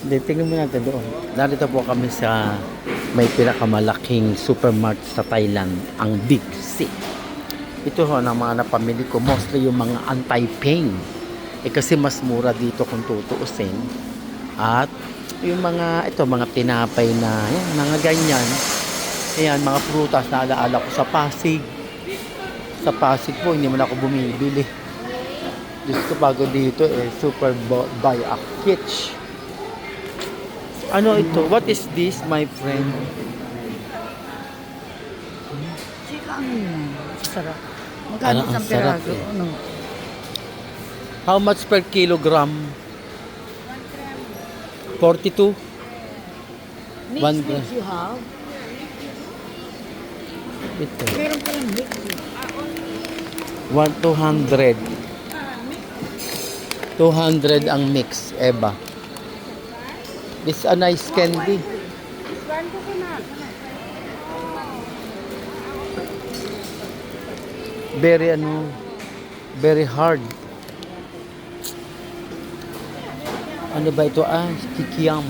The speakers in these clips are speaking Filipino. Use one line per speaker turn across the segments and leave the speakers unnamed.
Hindi, tingnan mo natin doon. Narito po kami sa may pinakamalaking supermarket sa Thailand, ang Big C. Ito ho, ng mga napamili ko, mostly yung mga anti-pain. Kasi mas mura dito kung tutuusin. At yung mga, ito, mga tinapay na, yan, mga ganyan. Ayan, mga prutas na alaala ko sa Pasig. Sa Pasig po, hindi man ako bumibili. Diyos ko, bago dito, super buy a kitsch. Ano ito? What is this, my friend?
Chika, sarap.
Ano,
Magkano
ang
isang
sarap
piraso?
eh.
Ano?
How much per kilogram? 42?
Mix,
One
mix
gram.
you have?
Ito.
Meron pa yung mix.
200. 200 ang mix, Eva. This a nice candy. Very very hard. Ano ba ito? Kikiam.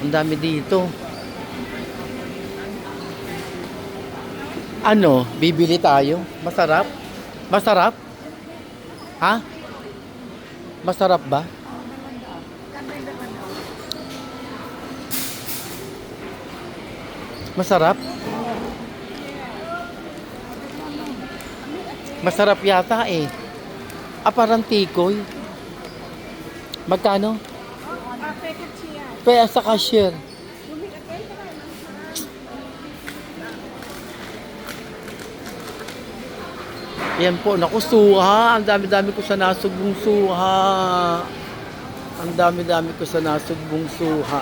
Ang dami dito. Ano? Bibili tayo? Masarap? Masarap? Ha? Masarap ba? Masarap? Masarap yata eh. Parang tikoy. Magkano? Kaya sa cashier. Yan po, naku, suha. Ang dami-dami ko sa nasugbong suha. Ang dami-dami ko sa nasugbong suha.